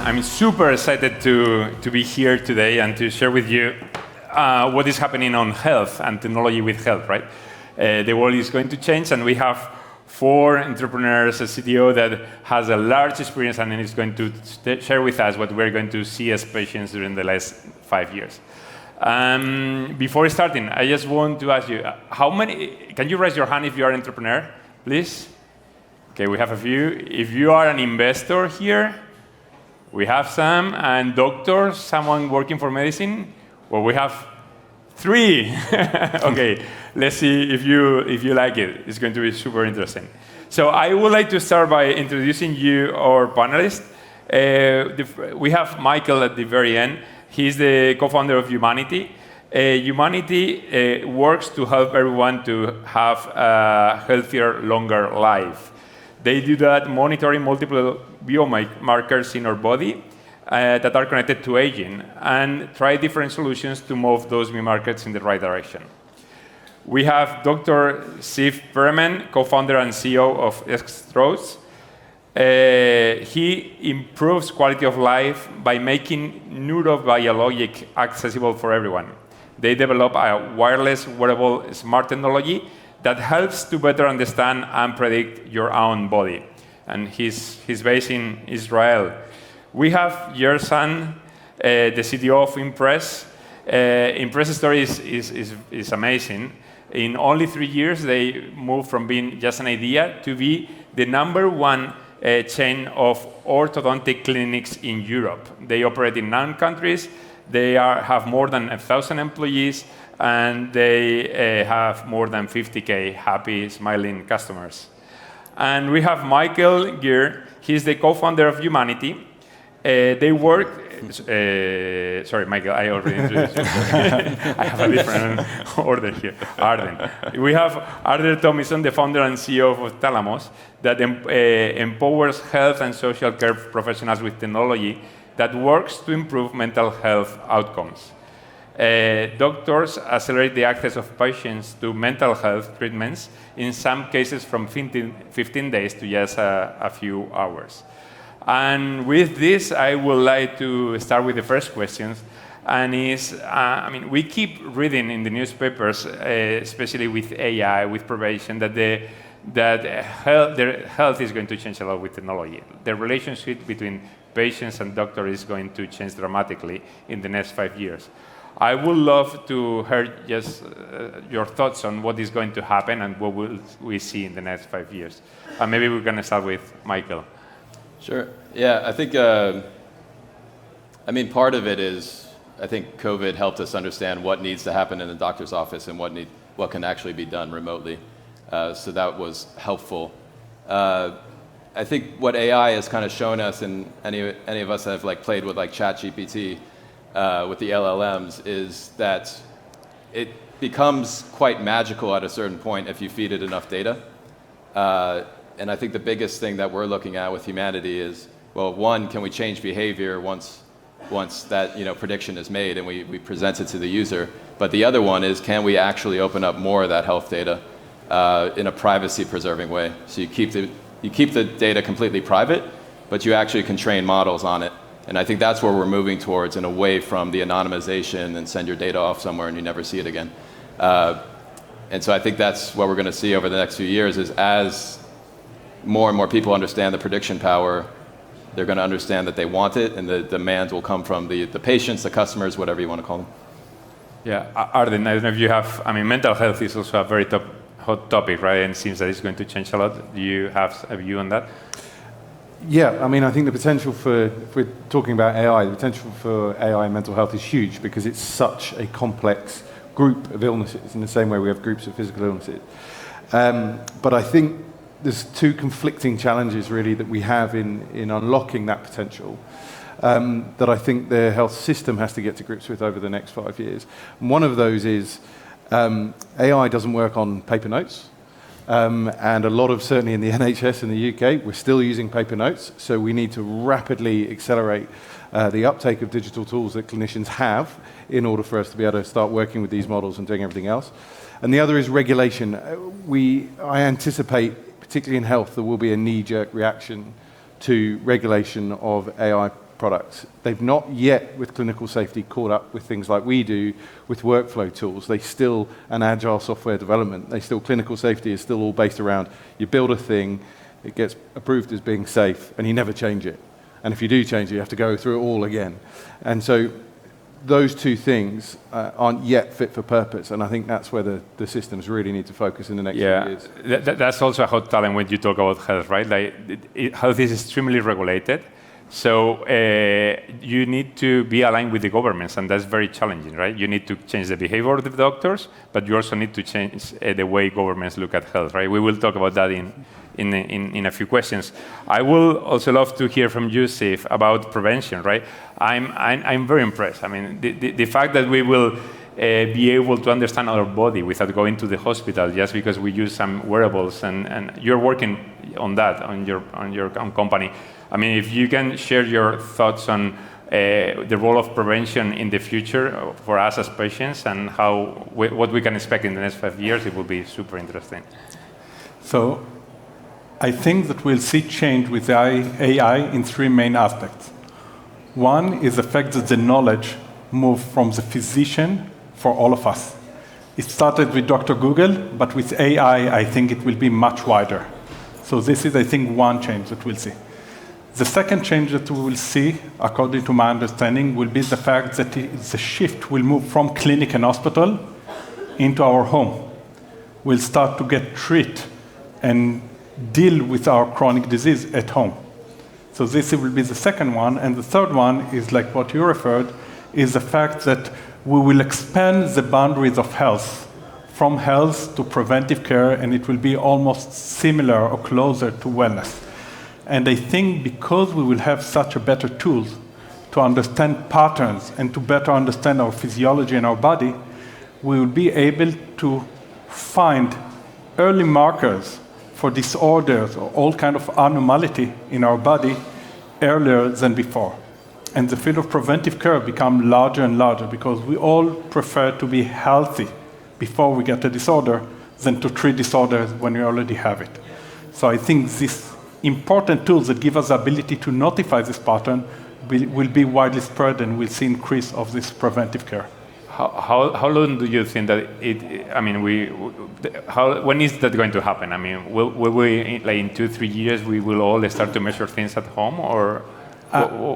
I'm super excited to be here today and to share with you what is happening on health and technology with health, right? The world is going to change, and we have 4 entrepreneurs, a CTO that has a large experience and is going to share with us what we're going to see as patients during the last 5 years. Before starting, I just want to ask you, can you raise your hand if you are an entrepreneur, please? Okay, we have a few. If you are an investor here, we have some, and doctors, someone working for medicine, well, we have 3. Okay, let's see if you like it. It's going to be super interesting. So I would like to start by introducing you our panelists. We have Michael at the very end. He's the co-founder of Humanity. Humanity works to help everyone to have a healthier, longer life. They do that monitoring multiple biomarkers in our body that are connected to aging and try different solutions to move those biomarkers in the right direction. We have Dr. Ziv Perelman, co-founder and CEO of Extros. He improves quality of life by making neurobiologic accessible for everyone. They develop a wireless wearable smart technology that helps to better understand and predict your own body. And he's based in Israel. We have Yersan, the CTO of Impress. Impress story is amazing. In only 3 years, they moved from being just an idea to be the #1 chain of orthodontic clinics in Europe. They operate in 9 countries. They have more than 1,000 employees, and they have more than 50K happy, smiling customers. And we have Michael Geer. He's the co-founder of Humanity. They work. Sorry, Michael, I already introduced you. I have a different order here. Arden. We have Arden Tomison, the founder and CEO of Thalamus, that empowers health and social care professionals with technology that works to improve mental health outcomes. Doctors accelerate the access of patients to mental health treatments, in some cases from 15 days to just a few hours. And with this, I would like to start with the first questions. And we keep reading in the newspapers, especially with AI, with prevention, that health is going to change a lot with technology. The relationship between patients and doctors is going to change dramatically in the next 5 years. I would love to hear just your thoughts on what is going to happen and what will we see in the next 5 years. And maybe we're going to start with Michael. Sure. Yeah, I think, part of it is, I think COVID helped us understand what needs to happen in the doctor's office and what can actually be done remotely. So that was helpful. I think what AI has kind of shown us, and any of us that have played with ChatGPT, with the LLMs, is that it becomes quite magical at a certain point if you feed it enough data. And I think the biggest thing that we're looking at with Humanity is, well, one, can we change behavior once that prediction is made and we present it to the user? But the other one is, can we actually open up more of that health data in a privacy-preserving way? So you keep the data completely private, but you actually can train models on it. And I think that's where we're moving towards, and away from the anonymization and send your data off somewhere and you never see it again. And so I think that's what we're going to see over the next few years, is as more and more people understand the prediction power, they're going to understand that they want it, and the demand will come from the patients, the customers, whatever you want to call them. Yeah, Arden, I don't know if you have, mental health is also a very hot topic, right? And it seems that it's going to change a lot. Do you have a view on that? Yeah, I think the potential if we're talking about AI, the potential for AI and mental health is huge, because it's such a complex group of illnesses, in the same way we have groups of physical illnesses. But I think there's 2 conflicting challenges really that we have in unlocking that potential, that I think the health system has to get to grips with over the next 5 years. And one of those is AI doesn't work on paper notes. And a lot of, certainly in the NHS in the UK, we're still using paper notes. So we need to rapidly accelerate the uptake of digital tools that clinicians have in order for us to be able to start working with these models and doing everything else. And the other is regulation. I anticipate, particularly in health, there will be a knee-jerk reaction to regulation of AI products. They've not yet, with clinical safety, caught up with things like we do with workflow tools. They still an agile software development. Clinical safety is still all based around you build a thing, it gets approved as being safe, and you never change it. And if you do change it, you have to go through it all again. And so those two things aren't yet fit for purpose, and I think that's where the systems really need to focus in the next few years. That's also a hot talent when you talk about health, right? Health is extremely regulated, so you need to be aligned with the governments, and that's very challenging, right? You need to change the behavior of the doctors, but you also need to change the way governments look at health, right? We will talk about that in a few questions. I will also love to hear from you, Siv, about prevention, right? I'm very impressed. I mean, the fact that we will be able to understand our body without going to the hospital just because we use some wearables, and you're working on that on your own company. I mean, if you can share your thoughts on the role of prevention in the future for us as patients and what we can expect in the next 5 years, it will be super interesting. So I think that we'll see change with AI in three main aspects. One is the fact that the knowledge moved from the physician for all of us. It started with Dr. Google, but with AI, I think it will be much wider. So this is, I think, one change that we'll see. The second change that we will see, according to my understanding, will be the fact that the shift will move from clinic and hospital into our home. We'll start to get treated and deal with our chronic disease at home. So this will be the second one. And the third one is like what you referred, is the fact that we will expand the boundaries of health from health to preventive care, and it will be almost similar or closer to wellness. And I think because we will have such a better tools to understand patterns and to better understand our physiology and our body, we will be able to find early markers for disorders or all kind of anomaly in our body earlier than before. And the field of preventive care become larger and larger because we all prefer to be healthy before we get a disorder than to treat disorders when we already have it. So I think these important tools that give us the ability to notify this pattern will be widely spread, and we'll see increase of this preventive care. How long do you think that when is that going to happen? I mean, will we, like in 2-3 years, we will all start to measure things at home, or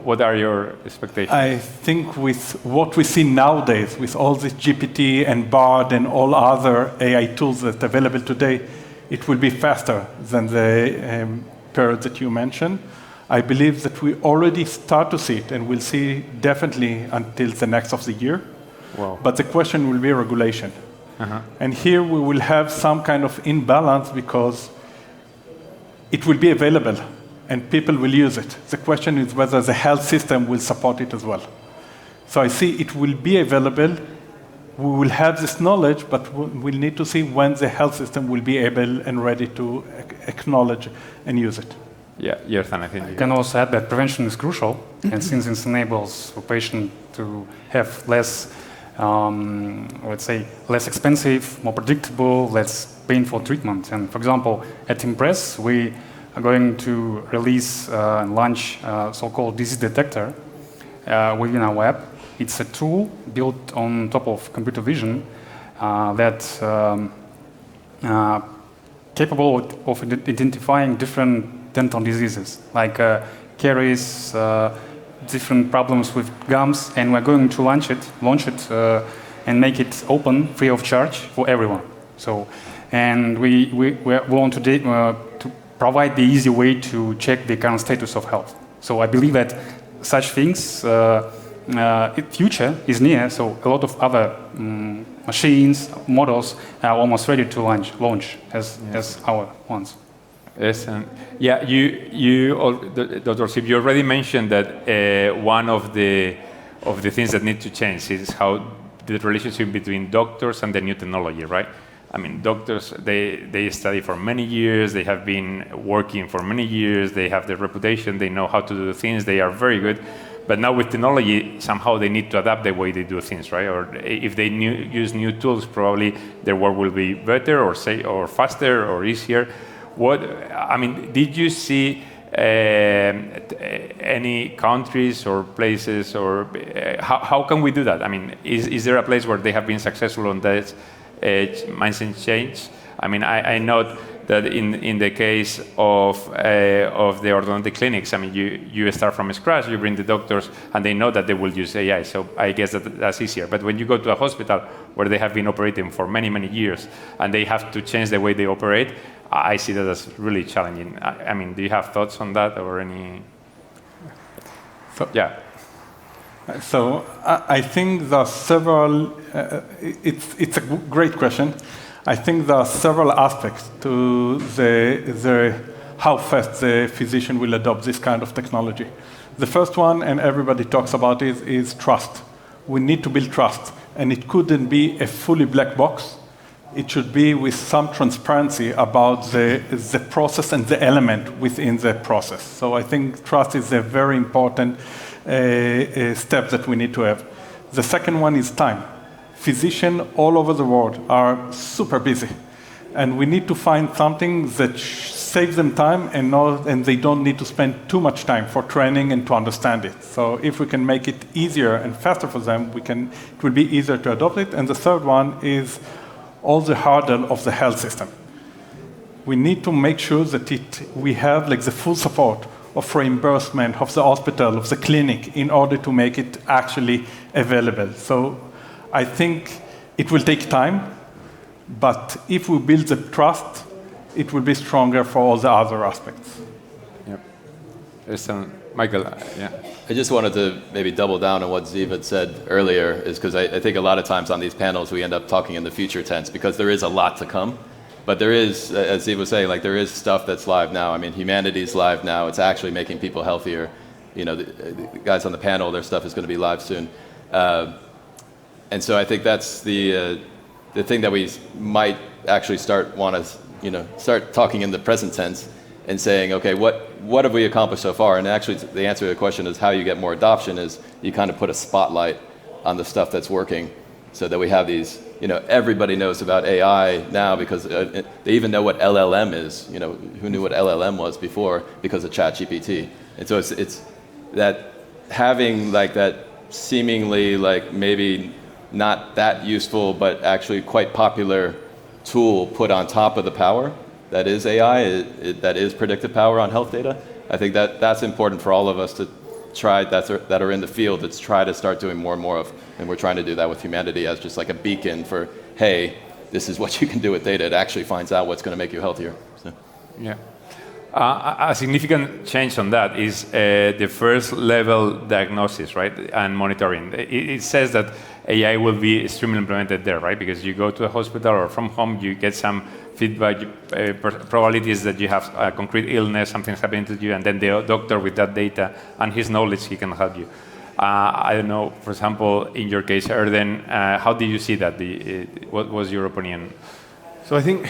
what are your expectations? I think with what we see nowadays, with all this GPT and BARD and all other AI tools that are available today, it will be faster than the period that you mentioned. I believe that we already start to see it, and we'll see definitely until the next of the year. Wow. But the question will be regulation. And here we will have some kind of imbalance because it will be available and people will use it. The question is whether the health system will support it as well. So I see it will be available. We will have this knowledge, but we'll need to see when the health system will be able and ready to acknowledge and use it. Yeah, Yertan, I think. I can also add that prevention is crucial, and since it enables the patient to have less, let's say, less expensive, more predictable, less painful treatment. And for example, at Impress, we are going to release and launch a so-called disease detector within our app. It's a tool built on top of computer vision that's capable of identifying different dental diseases, like caries, different problems with gums, and we're going to launch it, and make it open, free of charge for everyone. So, and we want to provide the easy way to check the current status of health. So I believe that such things, future is near. So a lot of other machines, models are almost ready to launch as our ones. Yes, Dr. Siv, you already mentioned that one of the things that need to change is how the relationship between doctors and the new technology, right? I mean, doctors, they study for many years, they have been working for many years, they have their reputation, they know how to do things, they are very good. But now with technology, somehow they need to adapt the way they do things, right? Or if they use new tools, probably their work will be better or faster or easier. Did you see any countries or places, or how can we do that? I mean, is there a place where they have been successful on this mindset change? I mean, I know that in the case of the orthodontic clinics, I mean, you start from scratch, you bring the doctors, and they know that they will use AI. So I guess that's easier. But when you go to a hospital where they have been operating for many, many years, and they have to change the way they operate, I see that as really challenging. I mean, do you have thoughts on that or any? Yeah. So I think there are several. It's a great question. I think there are several aspects to the how fast the physician will adopt this kind of technology. The first one, and everybody talks about it, is trust. We need to build trust, and it couldn't be a fully black box. It should be with some transparency about the process and the element within the process. So I think trust is a very important step that we need to have. The second one is time. Physicians all over the world are super busy, and we need to find something that saves them time and they don't need to spend too much time for training and to understand it. So if we can make it easier and faster for them, it will be easier to adopt it. And the third one is all the hurdle of the health system. We need to make sure that we have like the full support of reimbursement of the hospital, of the clinic, in order to make it actually available. So I think it will take time, but if we build the trust, it will be stronger for all the other aspects. Yep. Michael, yeah. I just wanted to maybe double down on what Ziv had said earlier, is because I think a lot of times on these panels we end up talking in the future tense, because there is a lot to come. But there is, as Ziv was saying, like there is stuff that's live now. I mean, humanity's live now. It's actually making people healthier. You know, the guys on the panel, their stuff is going to be live soon. And so I think that's the thing that we might actually start talking in the present tense and saying, okay, what have we accomplished so far? And actually, the answer to the question is how you get more adoption is you kind of put a spotlight on the stuff that's working, so that we have these. You know, everybody knows about AI now because they even know what LLM is. You know, who knew what LLM was before because of ChatGPT? And so it's that having like that seemingly like maybe not that useful, but actually quite popular tool put on top of the power that is AI, that is predictive power on health data. I think that's important for all of us to try, that are in the field, that's try to start doing more and more of. And we're trying to do that with humanity as just like a beacon for, hey, this is what you can do with data. It actually finds out what's going to make you healthier. So. Yeah. A significant change on that is the first level diagnosis, right, and monitoring. It says that AI will be extremely implemented there, right, because you go to a hospital or from home, you get some feedback, probabilities that you have a concrete illness, something's happening to you, and then the doctor with that data and his knowledge, he can help you. I don't know, for example, in your case, Erden, how did you see that? What was your opinion? So I think,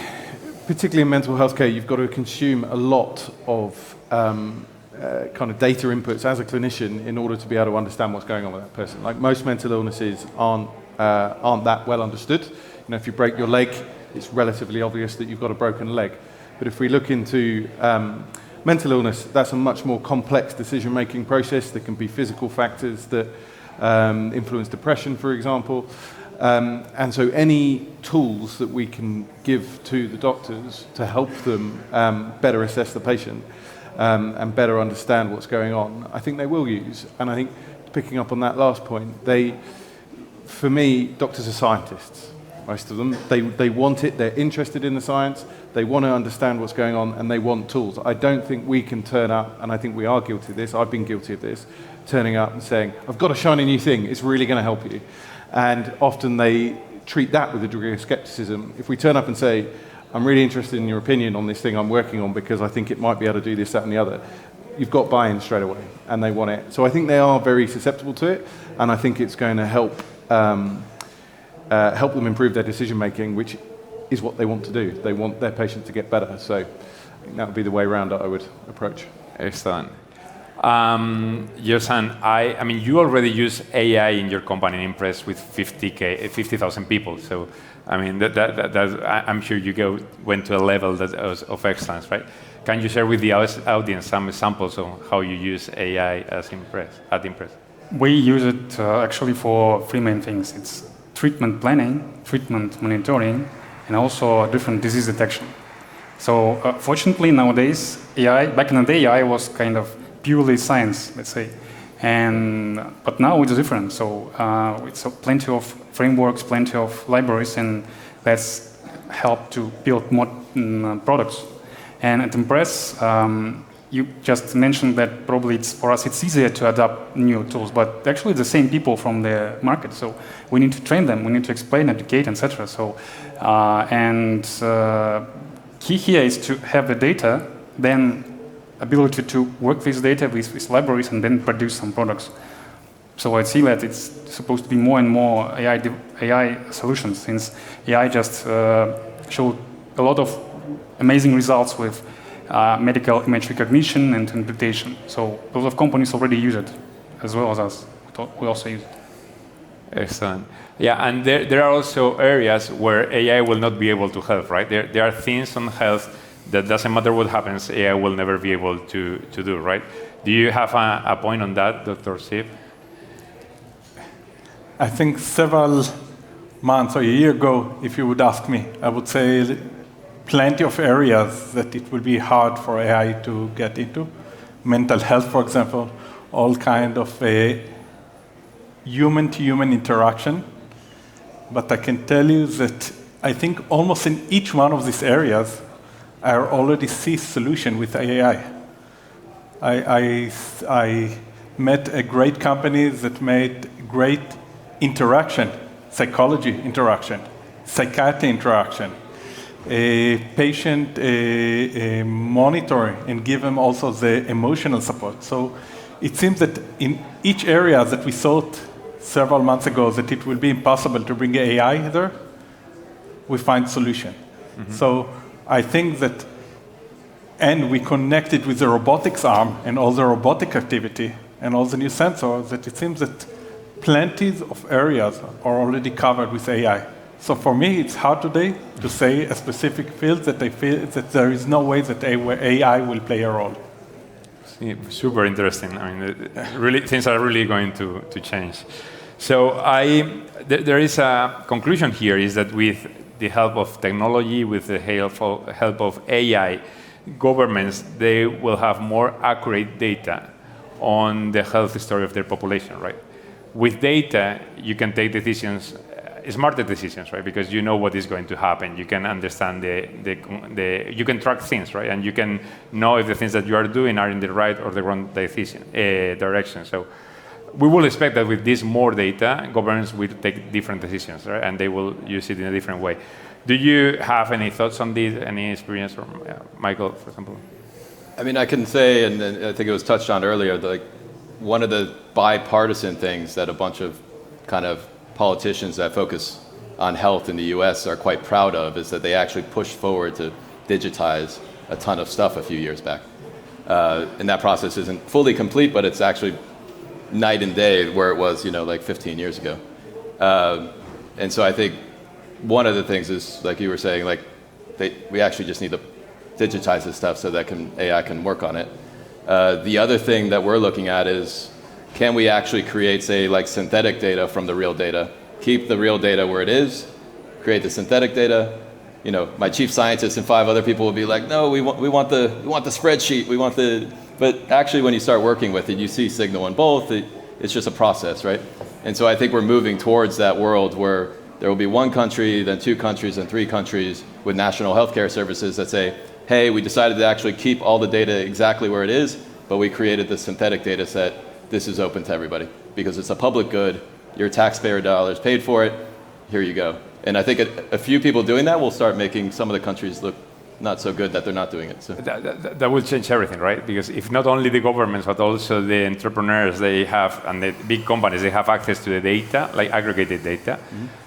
particularly in mental health care, you've got to consume a lot of kind of data inputs as a clinician in order to be able to understand what's going on with that person. Like most mental illnesses aren't that well understood. You know, if you break your leg, it's relatively obvious that you've got a broken leg. But if we look into mental illness, that's a much more complex decision-making process. There can be physical factors that influence depression, for example. And so any tools that we can give to the doctors to help them better assess the patient and better understand what's going on, I think they will use. And I think, picking up on that last point, for me, doctors are scientists. Most of them, they want it, they're interested in the science, they want to understand what's going on, and they want tools. I don't think we can turn up, and I think we are guilty of this, I've been guilty of this, turning up and saying, I've got a shiny new thing, it's really going to help you. And often they treat that with a degree of skepticism. If we turn up and say, I'm really interested in your opinion on this thing I'm working on because I think it might be able to do this, that, and the other, you've got buy-in straight away, and they want it. So I think they are very susceptible to it, and I think it's going to help them improve their decision-making, which is what they want to do. They want their patient to get better. So I think that would be the way around that I would approach. Excellent. Josan, I mean, you already use AI in your company in Impress with 50,000 people. So, I mean, I'm sure you went to a level of excellence, right? Can you share with the audience some examples of how you use AI at Impress? We use it actually for three main things. It's treatment planning, treatment monitoring, and also different disease detection. So fortunately nowadays, AI, back in the day, AI was kind of purely science, let's say. But now it's different. So it's plenty of frameworks, plenty of libraries, and that's helped to build more products. And at Impress, you just mentioned that probably for us it's easier to adopt new tools, but actually the same people from the market. So we need to train them, we need to explain, educate, etc. So key here is to have the data, then ability to work with data with libraries, and then produce some products. So I see that it's supposed to be more and more AI solutions, since AI just showed a lot of amazing results with medical image recognition and interpretation. So a lot of companies already use it, as well as us. We also use it. Excellent. Yeah, and there are also areas where AI will not be able to help, right? There are things on health that doesn't matter what happens, AI will never be able to do, right? Do you have a point on that, Dr. Siv? I think several months or a year ago, if you would ask me, I would say plenty of areas that it will be hard for AI to get into. Mental health, for example, all kind of human-to-human interaction. But I can tell you that I think almost in each one of these areas, I already see solution with AI. I met a great company that made great interaction, psychology interaction, psychiatry interaction, patient monitoring, and give them also the emotional support. So it seems that in each area that we thought several months ago that it will be impossible to bring AI there, we find solution. Mm-hmm. So I think that, and we connect it with the robotics arm and all the robotic activity and all the new sensors, that it seems that plenty of areas are already covered with AI. So for me, it's hard today to say a specific field that I feel that there is no way that AI will play a role. Super interesting. I mean, really, things are really going to change. So there is a conclusion here, is that with the help of technology, with the help of AI, governments, they will have more accurate data on the health story of their population, right? With data, you can take decisions, smarter decisions, right? Because you know what is going to happen. You can understand you can track things, right? And you can know if the things that you are doing are in the right or the wrong direction. So we will expect that with this more data, governments will take different decisions, right? And they will use it in a different way. Do you have any thoughts on this? Any experience from Michael, for example? I mean, I can say, and I think it was touched on earlier, like one of the bipartisan things that a bunch of kind of politicians that focus on health in the US are quite proud of is that they actually pushed forward to digitize a ton of stuff a few years back. And that process isn't fully complete, but it's actually night and day where it was, like 15 years ago. And so I think one of the things is, like you were saying, like we actually just need to digitize this stuff so that AI can work on it. The other thing that we're looking at is, can we actually create, say, like synthetic data from the real data, keep the real data where it is, create the synthetic data? My chief scientist and 5 other people will be like, no, we want the spreadsheet, but actually when you start working with it, you see signal in both. It's just a process, right? And so I think we're moving towards that world where there will be 1 country, then 2 countries, and 3 countries with national healthcare services that say, hey, we decided to actually keep all the data exactly where it is, but we created the synthetic data set. This is open to everybody because it's a public good. Your taxpayer dollars paid for it. Here you go. And I think a few people doing that will start making some of the countries look not so good that they're not doing it. So that will change everything, right? Because if not only the governments, but also the entrepreneurs they have, and the big companies, they have access to the data, like aggregated data.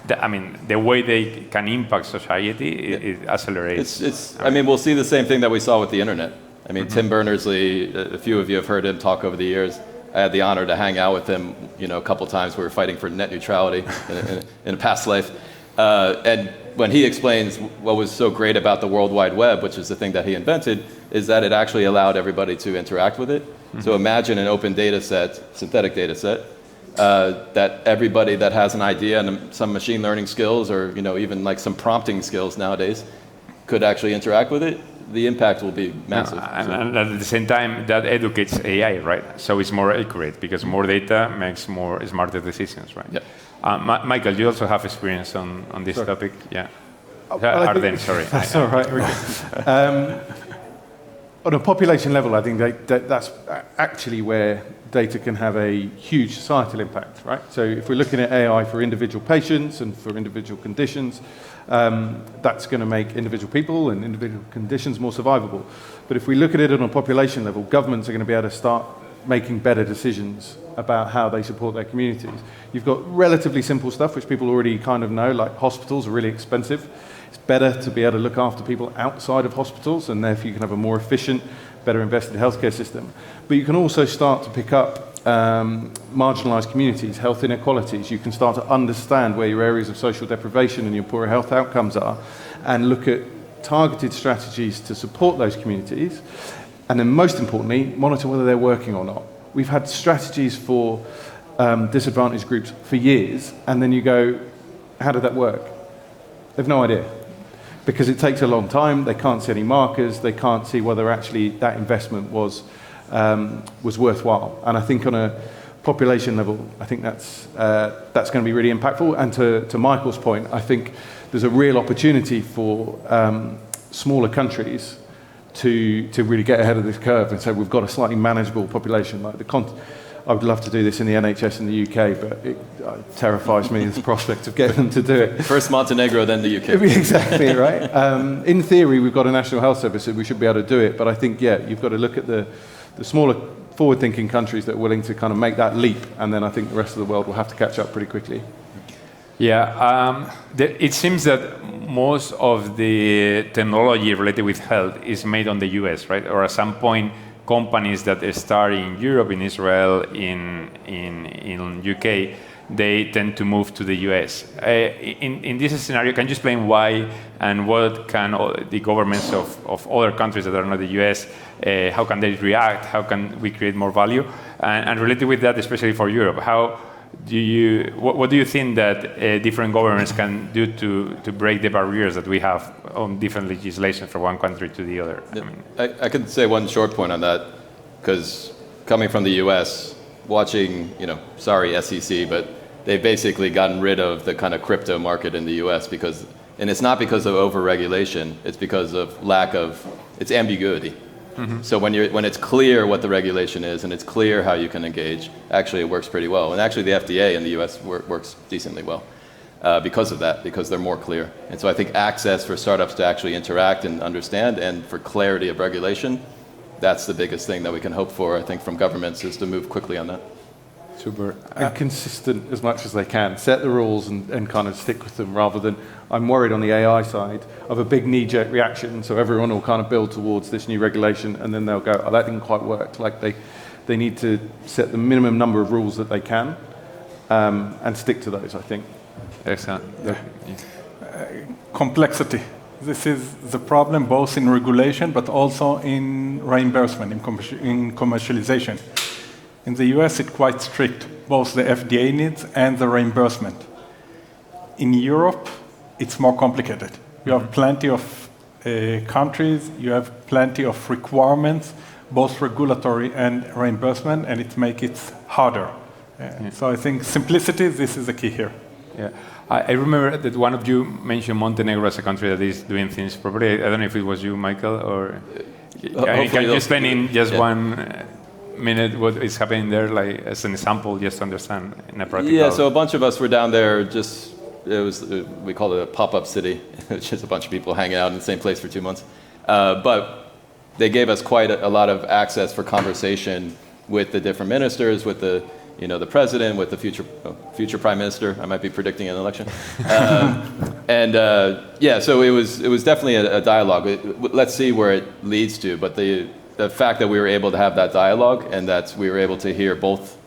Mm-hmm. The way they can impact society, it accelerates. I mean, we'll see the same thing that we saw with the internet. I mean, Tim Berners-Lee, a few of you have heard him talk over the years. I had the honor to hang out with him, a couple times. We were fighting for net neutrality in a past life. And when he explains what was so great about the World Wide Web, which is the thing that he invented, is that it actually allowed everybody to interact with it. So imagine an open data set, synthetic data set, that everybody that has an idea and some machine learning skills or even like some prompting skills nowadays could actually interact with it. The impact will be massive. And at the same time, that educates AI, right? So it's more accurate because more data makes more smarter decisions, right? Yeah. Michael, you also have experience on this topic, yeah? Well, Arden, sorry. That's all right. On a population level, I think that's actually where data can have a huge societal impact, right? So if we're looking at AI for individual patients and for individual conditions, that's going to make individual people and individual conditions more survivable. But if we look at it on a population level, governments are going to be able to start making better decisions about how they support their communities. You've got relatively simple stuff, which people already kind of know, like hospitals are really expensive. It's better to be able to look after people outside of hospitals, and therefore you can have a more efficient, better invested healthcare system. But you can also start to pick up marginalised communities, health inequalities. You can start to understand where your areas of social deprivation and your poorer health outcomes are, and look at targeted strategies to support those communities. And then most importantly, monitor whether they're working or not. We've had strategies for disadvantaged groups for years, and then you go, how did that work? They've no idea. Because it takes a long time, they can't see any markers, they can't see whether actually that investment was worthwhile. And I think on a population level, I think that's going to be really impactful. And to Michael's point, I think there's a real opportunity for smaller countries to really get ahead of this curve and say we've got a slightly manageable population. Like I would love to do this in the NHS in the UK, but it terrifies me the prospect of getting them to do it. First Montenegro, then the UK. Exactly, right? In theory, we've got a National Health Service, so we should be able to do it. But I think, you've got to look at the smaller, forward-thinking countries that are willing to kind of make that leap, and then I think the rest of the world will have to catch up pretty quickly. Yeah, it seems that most of the technology related with health is made on the US, right? Or at some point, companies that start in Europe, in Israel, in UK, they tend to move to the US. In this scenario, can you explain why and what can the governments of other countries that are not the US, how can they react? How can we create more value? And related with that, especially for Europe, what do you think that different governments can do to break the barriers that we have on different legislation from one country to the other? Yeah. I could say one short point on that, because coming from the US, watching, sorry SEC, but they've basically gotten rid of the kind of crypto market in the US and it's not because of over-regulation, it's because of it's ambiguity. Mm-hmm. So when it's clear what the regulation is and it's clear how you can engage, actually it works pretty well. And actually the FDA in the US works decently well because of that, because they're more clear. And so I think access for startups to actually interact and understand, and for clarity of regulation, that's the biggest thing that we can hope for, I think, from governments, is to move quickly on that. Super. And consistent as much as they can. Set the rules and kind of stick with them, rather than, I'm worried on the AI side of a big knee-jerk reaction, so everyone will kind of build towards this new regulation, and then they'll go, oh, that didn't quite work. Like they need to set the minimum number of rules that they can, and stick to those, I think. Excellent. Complexity. This is the problem both in regulation, but also in reimbursement, in commercialization. In the US, it's quite strict, both the FDA needs and the reimbursement. In Europe, it's more complicated. You have plenty of countries, you have plenty of requirements, both regulatory and reimbursement, and it makes it harder. So I think simplicity, this is the key here. Yeah. I remember that one of you mentioned Montenegro as a country that is doing things properly. I don't know if it was you, Michael, or can you explain in just 1 minute what is happening there, like as an example, just to understand in a practical? Yeah, so a bunch of us were down there. We call it a pop-up city, which is a bunch of people hanging out in the same place for 2 months. But they gave us quite a lot of access for conversation with the different ministers, with the president, with the future prime minister. I might be predicting an election. So it was definitely a dialogue. Let's see where it leads to. But the fact that we were able to have that dialogue and that we were able to hear both,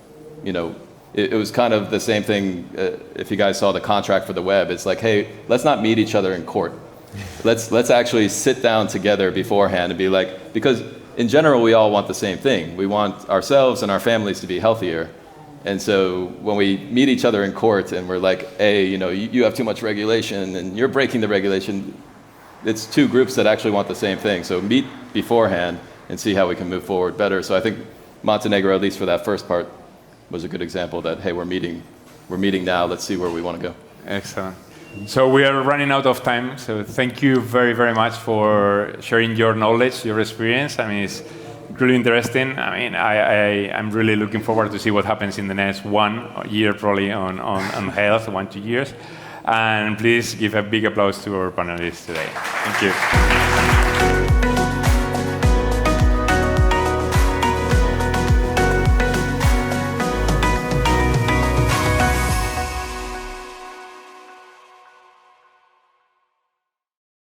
it was kind of the same thing. If you guys saw the contract for the web, it's like, hey, let's not meet each other in court. Let's actually sit down together beforehand and be like, because in general, we all want the same thing. We want ourselves and our families to be healthier. And so when we meet each other in court and we're like, hey, you have too much regulation and you're breaking the regulation, it's two groups that actually want the same thing. So meet beforehand and see how we can move forward better. So I think Montenegro, at least for that first part, was a good example that, hey, we're meeting now, let's see where we want to go. Excellent. So we are running out of time, so thank you very, very much for sharing your knowledge, your experience. I mean, it's really interesting. I mean, I'm really looking forward to see what happens in the next 1 year, probably, on health, 1 to 2 years. And please give a big applause to our panelists today. Thank you.